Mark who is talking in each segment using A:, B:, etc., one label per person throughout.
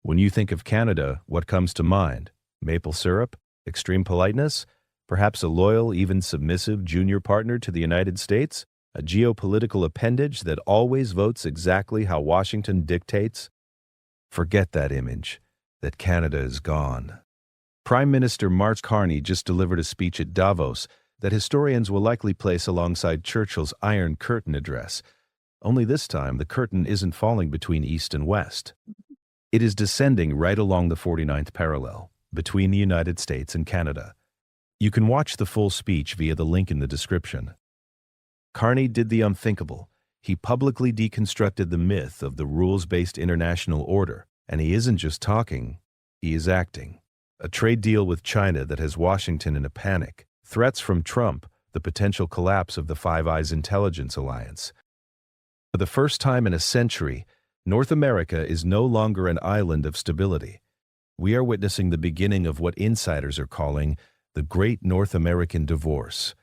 A: When you think of Canada, what comes to mind? Maple syrup? Extreme politeness? Perhaps a loyal, even submissive junior partner to the United States? A geopolitical appendage that always votes exactly how Washington dictates? Forget that image, that Canada is gone. Prime Minister Mark Carney just delivered a speech at Davos that historians will likely place alongside Churchill's Iron Curtain address. Only this time, the curtain isn't falling between East and West. It is descending right along the 49th parallel, between the United States and Canada. You can watch the full speech via the link in the description. Carney did the unthinkable. He publicly deconstructed the myth of the rules-based international order, and he isn't just talking, he is acting. A trade deal with China that has Washington in a panic, threats from Trump, the potential collapse of the Five Eyes intelligence alliance. For the first time in a century, North America is no longer an island of stability. We are witnessing the beginning of what insiders are calling the Great North American Divorce.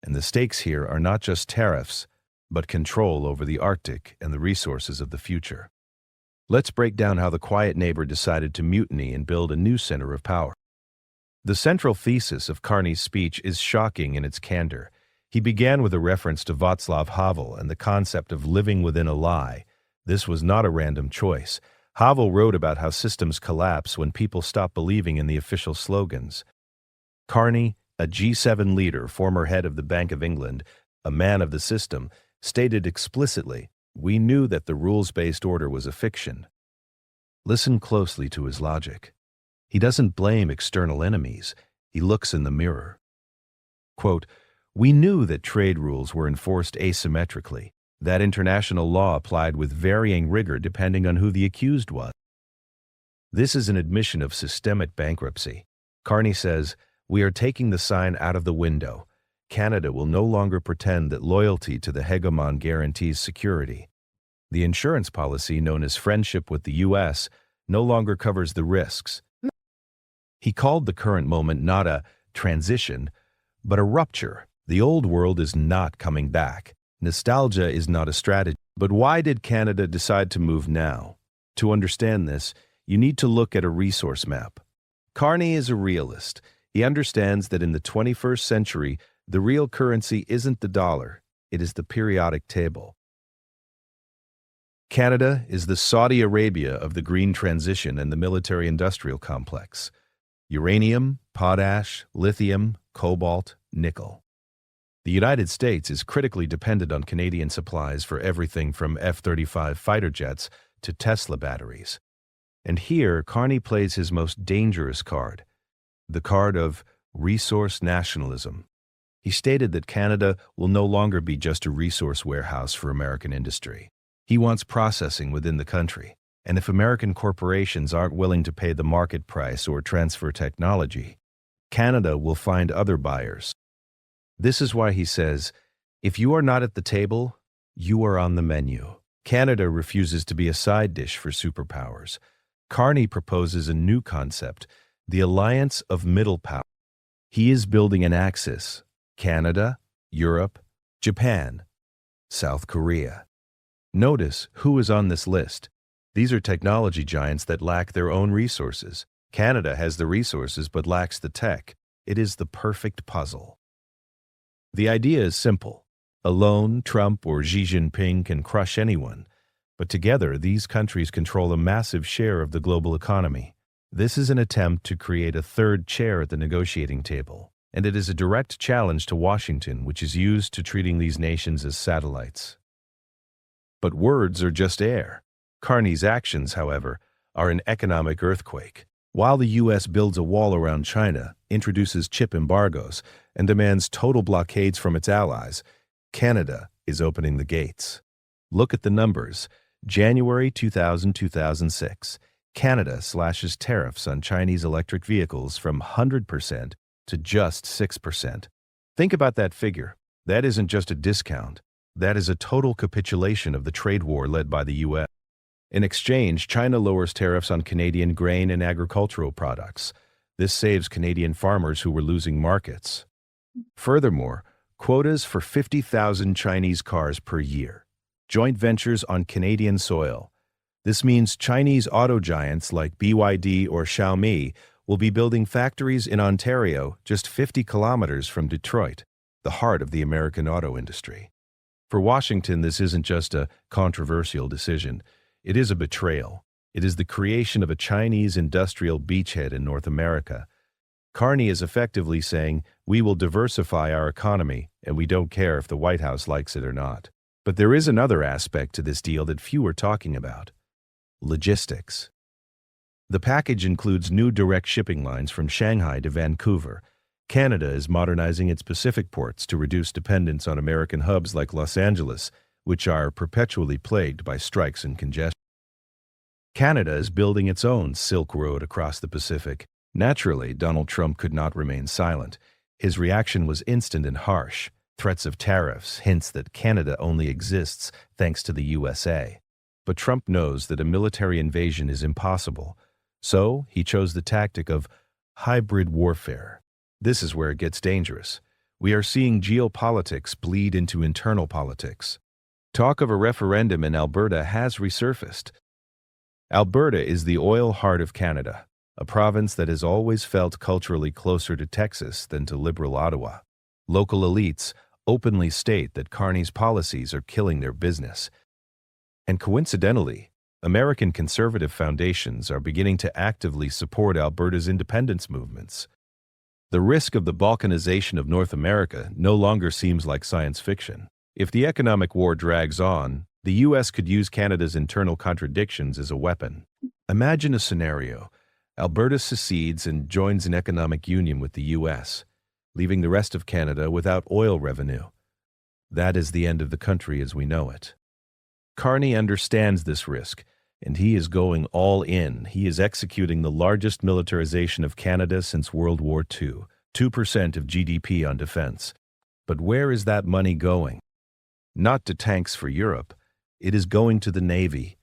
A: And the stakes here are not just tariffs, but control over the Arctic and the resources of the future. Let's break down how the quiet neighbor decided to mutiny and build a new center of power. The central thesis of Carney's speech is shocking in its candor. He began with a reference to Václav Havel and the concept of living within a lie. This was not a random choice. Havel wrote about how systems collapse when people stop believing in the official slogans. Carney, a G7 leader, former head of the Bank of England, a man of the system, stated explicitly, "We knew that the rules-based order was a fiction." Listen closely to his logic. He doesn't blame external enemies. He looks in the mirror. Quote, "We knew that trade rules were enforced asymmetrically, that international law applied with varying rigor depending on who the accused was." This is an admission of systemic bankruptcy. Carney says, "We are taking the sign out of the window. Canada will no longer pretend that loyalty to the hegemon guarantees security. The insurance policy known as friendship with the U.S. no longer covers the risks." He called the current moment not a transition, but a rupture. The old world is not coming back. Nostalgia is not a strategy. But why did Canada decide to move now? To understand this, you need to look at a resource map. Carney is a realist. He understands that in the 21st century, the real currency isn't the dollar, it is the periodic table. Canada is the Saudi Arabia of the green transition and the military-industrial complex. Uranium, potash, lithium, cobalt, nickel. The United States is critically dependent on Canadian supplies for everything from F-35 fighter jets to Tesla batteries. And here, Carney plays his most dangerous card, the card of resource nationalism. He stated that Canada will no longer be just a resource warehouse for American industry. He wants processing within the country. And if American corporations aren't willing to pay the market price or transfer technology, Canada will find other buyers. This is why he says, if you are not at the table, you are on the menu. Canada refuses to be a side dish for superpowers. Carney proposes a new concept, the alliance of middle power. He is building an axis: Canada, Europe, Japan, South Korea. Notice who is on this list. These are technology giants that lack their own resources. Canada has the resources but lacks the tech. It is the perfect puzzle. The idea is simple. Alone, Trump or Xi Jinping can crush anyone, but together these countries control a massive share of the global economy. This is an attempt to create a third chair at the negotiating table, and it is a direct challenge to Washington, which is used to treating these nations as satellites. But words are just air. Carney's actions, however, are an economic earthquake. While the U.S. builds a wall around China, introduces chip embargoes, and demands total blockades from its allies, Canada is opening the gates. Look at the numbers. January 2000-2006, Canada slashes tariffs on Chinese electric vehicles from 100% to just 6%. Think about that figure. That isn't just a discount. That is a total capitulation of the trade war led by the U.S. In exchange, China lowers tariffs on Canadian grain and agricultural products. This saves Canadian farmers who were losing markets. Furthermore, quotas for 50,000 Chinese cars per year. Joint ventures on Canadian soil. This means Chinese auto giants like BYD or Xiaomi will be building factories in Ontario just 50 kilometers from Detroit, the heart of the American auto industry. For Washington, this isn't just a controversial decision. It is a betrayal. It is the creation of a Chinese industrial beachhead in North America. Carney is effectively saying, we will diversify our economy, and we don't care if the White House likes it or not. But there is another aspect to this deal that few are talking about: logistics. The package includes new direct shipping lines from Shanghai to Vancouver. Canada is modernizing its Pacific ports to reduce dependence on American hubs like Los Angeles, which are perpetually plagued by strikes and congestion. Canada is building its own Silk Road across the Pacific. Naturally, Donald Trump could not remain silent. His reaction was instant and harsh: threats of tariffs, hints that Canada only exists thanks to the USA. But Trump knows that a military invasion is impossible, so he chose the tactic of hybrid warfare. This is where it gets dangerous. We are seeing geopolitics bleed into internal politics. Talk of a referendum in Alberta has resurfaced. Alberta is the oil heart of Canada, a province that has always felt culturally closer to Texas than to liberal Ottawa. Local elites openly state that Carney's policies are killing their business. And coincidentally, American conservative foundations are beginning to actively support Alberta's independence movements. The risk of the balkanization of North America no longer seems like science fiction. If the economic war drags on, the U.S. could use Canada's internal contradictions as a weapon. Imagine a scenario: Alberta secedes and joins an economic union with the U.S., leaving the rest of Canada without oil revenue. That is the end of the country as we know it. Carney understands this risk, and he is going all in. He is executing the largest militarization of Canada since World War II, 2% of GDP on defense. But where is that money going? Not to tanks for Europe. It is going to the Navy,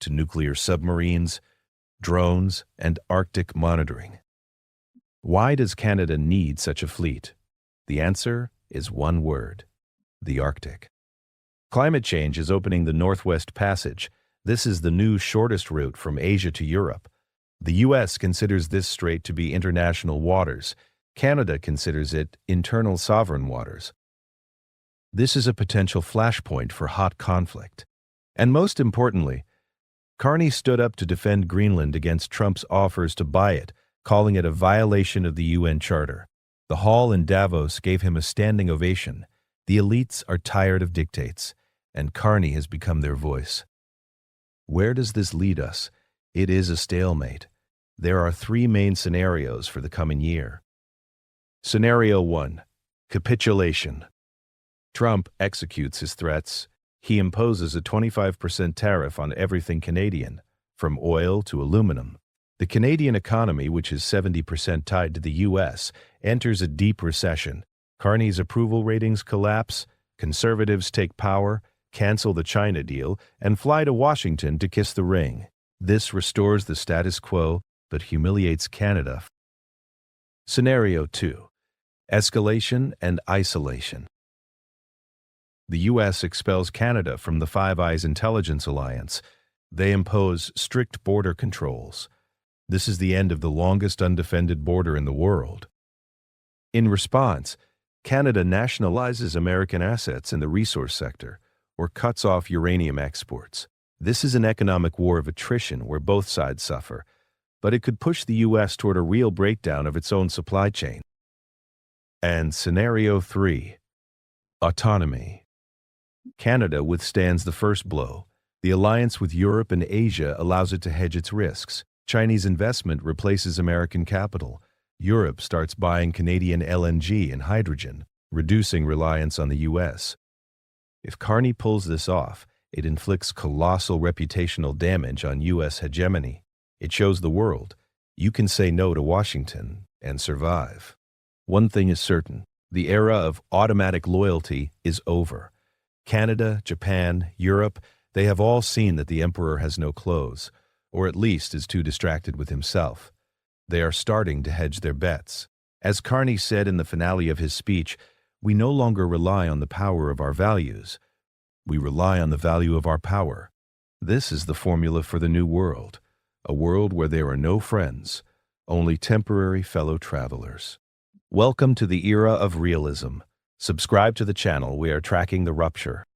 A: to nuclear submarines, drones, and Arctic monitoring. Why does Canada need such a fleet? The answer is one word: the Arctic. Climate change is opening the Northwest Passage. This is the new shortest route from Asia to Europe. The U.S. considers this strait to be international waters. Canada considers it internal sovereign waters. This is a potential flashpoint for hot conflict. And most importantly, Carney stood up to defend Greenland against Trump's offers to buy it, calling it a violation of the UN Charter. The hall in Davos gave him a standing ovation. The elites are tired of dictates, and Carney has become their voice. Where does this lead us? It is a stalemate. There are three main scenarios for the coming year. Scenario 1: capitulation. Trump executes his threats. He imposes a 25% tariff on everything Canadian, from oil to aluminum. The Canadian economy, which is 70% tied to the U.S., enters a deep recession. Carney's approval ratings collapse, conservatives take power, cancel the China deal, and fly to Washington to kiss the ring. This restores the status quo, but humiliates Canada. Scenario 2: escalation and isolation. The U.S. expels Canada from the Five Eyes Intelligence Alliance. They impose strict border controls. This is the end of the longest undefended border in the world. In response, Canada nationalizes American assets in the resource sector or cuts off uranium exports. This is an economic war of attrition where both sides suffer, but it could push the U.S. toward a real breakdown of its own supply chain. And Scenario 3: autonomy. Canada withstands the first blow. The alliance with Europe and Asia allows it to hedge its risks. Chinese investment replaces American capital. Europe starts buying Canadian LNG and hydrogen, reducing reliance on the U.S. If Carney pulls this off, it inflicts colossal reputational damage on U.S. hegemony. It shows the world, you can say no to Washington and survive. One thing is certain: the era of automatic loyalty is over. Canada, Japan, Europe, they have all seen that the emperor has no clothes, or at least is too distracted with himself. They are starting to hedge their bets. As Carney said in the finale of his speech, we no longer rely on the power of our values. We rely on the value of our power. This is the formula for the new world, a world where there are no friends, only temporary fellow travelers. Welcome to the era of realism. Subscribe to the channel. We are tracking the rupture.